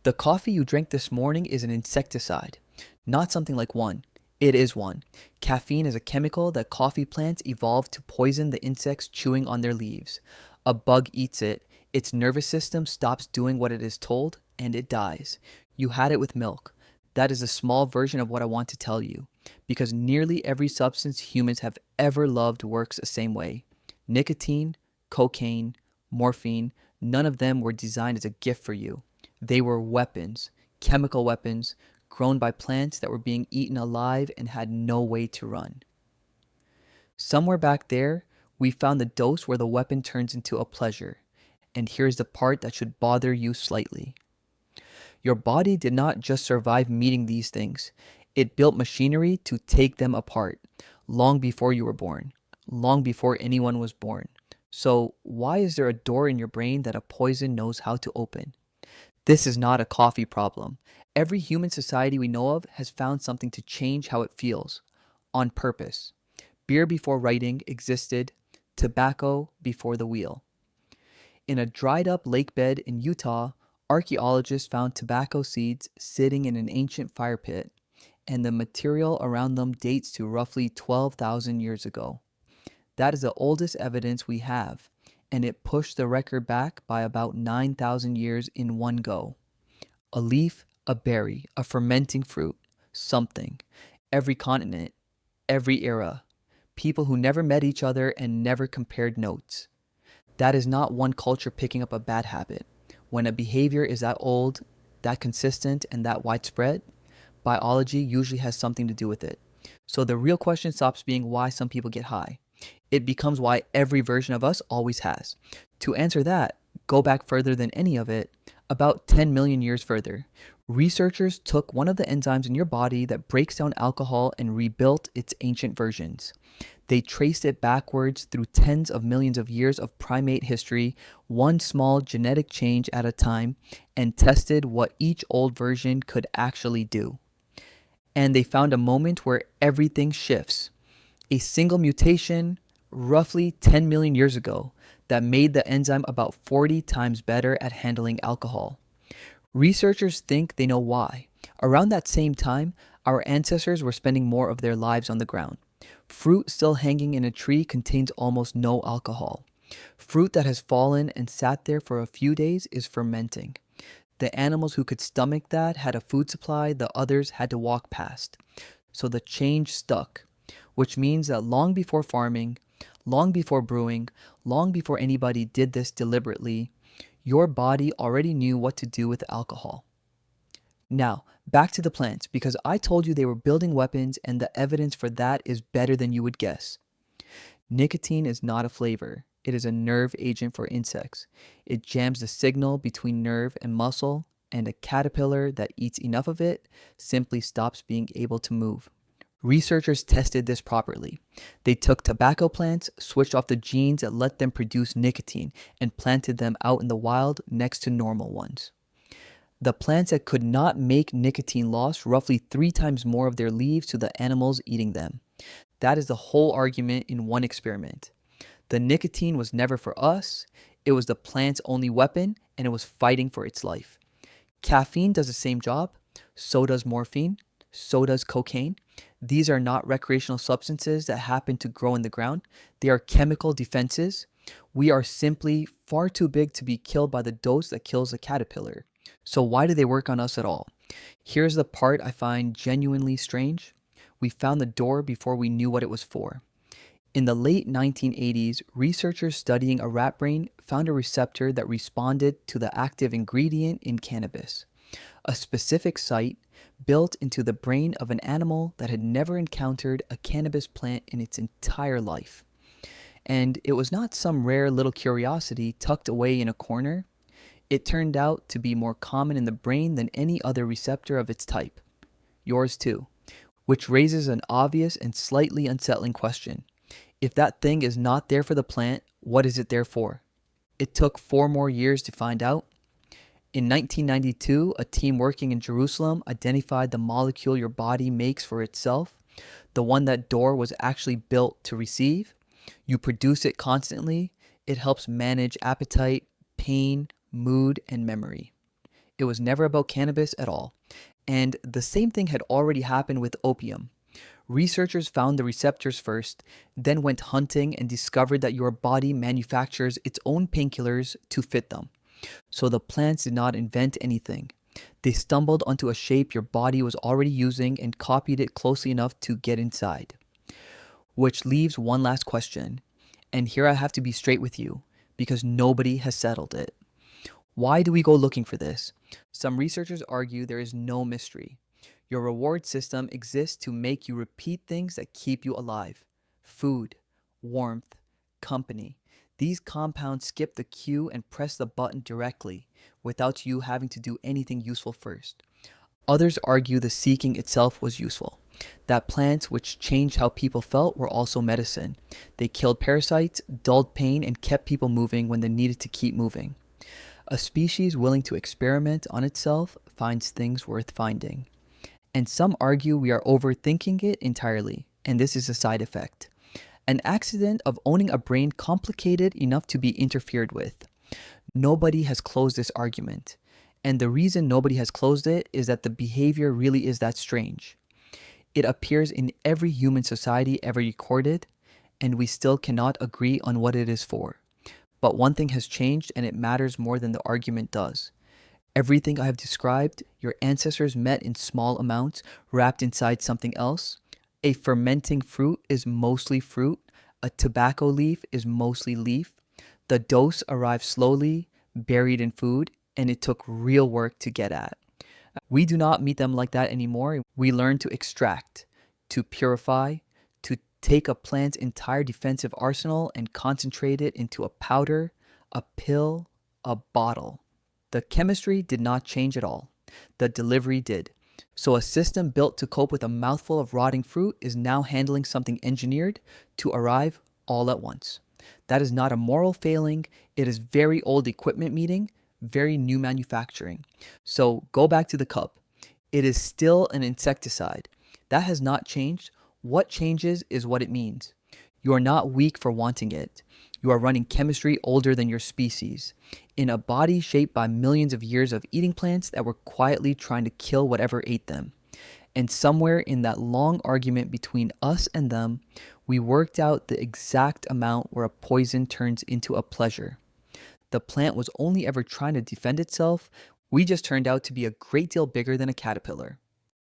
The coffee you drank this morning is an insecticide, not something like one. It is one. Caffeine is a chemical that coffee plants evolved to poison the insects chewing on their leaves. A bug eats it, its nervous system stops doing what it is told, and it dies. You had it with milk. That is a small version of what I want to tell you, because nearly every substance humans have ever loved works the same way. Nicotine, cocaine, morphine, none of them were designed as a gift for you. They were weapons, chemical weapons, grown by plants that were being eaten alive and had no way to run. Somewhere back there, we found the dose where the weapon turns into a pleasure. And here's the part that should bother you slightly. Your body did not just survive meeting these things, it built machinery to take them apart, long before you were born, long before anyone was born. So, why is there a door in your brain that a poison knows how to open? This is not a coffee problem. Every human society we know of has found something to change how it feels, on purpose. Beer before writing existed, tobacco before the wheel. In a dried up lake bed in Utah, archaeologists found tobacco seeds sitting in an ancient fire pit, and the material around them dates to roughly 12,000 years ago. That is the oldest evidence we have, and it pushed the record back by about 9,000 years in one go. A leaf, a berry, a fermenting fruit, something. Every continent, every era. People who never met each other and never compared notes. That is not one culture picking up a bad habit. When a behavior is that old, that consistent, and that widespread, biology usually has something to do with it. So the real question stops being why some people get high. It becomes why every version of us always has. To answer that, go back further than any of it, about 10 million years further. Researchers took one of the enzymes in your body that breaks down alcohol and rebuilt its ancient versions. They traced it backwards through tens of millions of years of primate history, one small genetic change at a time, and tested what each old version could actually do. And they found a moment where everything shifts. A single mutation, roughly 10 million years ago, that made the enzyme about 40 times better at handling alcohol. Researchers think they know why. Around that same time, our ancestors were spending more of their lives on the ground. Fruit still hanging in a tree contains almost no alcohol. Fruit that has fallen and sat there for a few days is fermenting. The animals who could stomach that had a food supply the others had to walk past. So the change stuck, which means that long before farming, long before brewing, long before anybody did this deliberately, your body already knew what to do with alcohol. Now, back to the plants, because I told you they were building weapons and the evidence for that is better than you would guess. Nicotine is not a flavor. It is a nerve agent for insects. It jams the signal between nerve and muscle, and a caterpillar that eats enough of it simply stops being able to move. Researchers tested this properly. They took tobacco plants, switched off the genes that let them produce nicotine, and planted them out in the wild next to normal ones. The plants that could not make nicotine lost roughly 3 times more of their leaves to the animals eating them. That is the whole argument in one experiment. The nicotine was never for us, it was the plant's only weapon, and it was fighting for its life. Caffeine does the same job, so does morphine, so does cocaine. These are not recreational substances that happen to grow in the ground. They are chemical defenses. We are simply far too big to be killed by the dose that kills a caterpillar. So why do they work on us at all? Here's the part I find genuinely strange. We found the door before we knew what it was for. In the late 1980s, researchers studying a rat brain found a receptor that responded to the active ingredient in cannabis, a specific site built into the brain of an animal that had never encountered a cannabis plant in its entire life. And it was not some rare little curiosity tucked away in a corner. It turned out to be more common in the brain than any other receptor of its type. Yours too. Which raises an obvious and slightly unsettling question. If that thing is not there for the plant, what is it there for? It took 4 more years to find out. In 1992, a team working in Jerusalem identified the molecule your body makes for itself, the one that door was actually built to receive. You produce it constantly. It helps manage appetite, pain, mood, and memory. It was never about cannabis at all. And the same thing had already happened with opium. Researchers found the receptors first, then went hunting and discovered that your body manufactures its own painkillers to fit them. So the plants did not invent anything. They stumbled onto a shape your body was already using and copied it closely enough to get inside. Which leaves one last question. And here I have to be straight with you, because nobody has settled it. Why do we go looking for this? Some researchers argue there is no mystery. Your reward system exists to make you repeat things that keep you alive: food, warmth, company. These compounds skip the cue and press the button directly without you having to do anything useful first. Others argue the seeking itself was useful, that plants which changed how people felt were also medicine. They killed parasites, dulled pain, and kept people moving when they needed to keep moving. A species willing to experiment on itself finds things worth finding. And some argue we are overthinking it entirely, and this is a side effect. An accident of owning a brain complicated enough to be interfered with. Nobody has closed this argument. And the reason nobody has closed it is that the behavior really is that strange. It appears in every human society ever recorded, and we still cannot agree on what it is for. But one thing has changed, and it matters more than the argument does. Everything I have described, your ancestors met in small amounts, wrapped inside something else. A fermenting fruit is mostly fruit. A tobacco leaf is mostly leaf. The dose arrived slowly, buried in food, and it took real work to get at. We do not meet them like that anymore. We learn to extract, to purify, to take a plant's entire defensive arsenal and concentrate it into a powder, a pill, a bottle. The chemistry did not change at all. The delivery did. So a system built to cope with a mouthful of rotting fruit is now handling something engineered to arrive all at once. That is not a moral failing. It is very old equipment meeting, very new manufacturing. So go back to the cup. It is still an insecticide. That has not changed. What changes is what it means. You are not weak for wanting it. You are running chemistry older than your species, in a body shaped by millions of years of eating plants that were quietly trying to kill whatever ate them. And somewhere in that long argument between us and them, we worked out the exact amount where a poison turns into a pleasure. The plant was only ever trying to defend itself. We just turned out to be a great deal bigger than a caterpillar.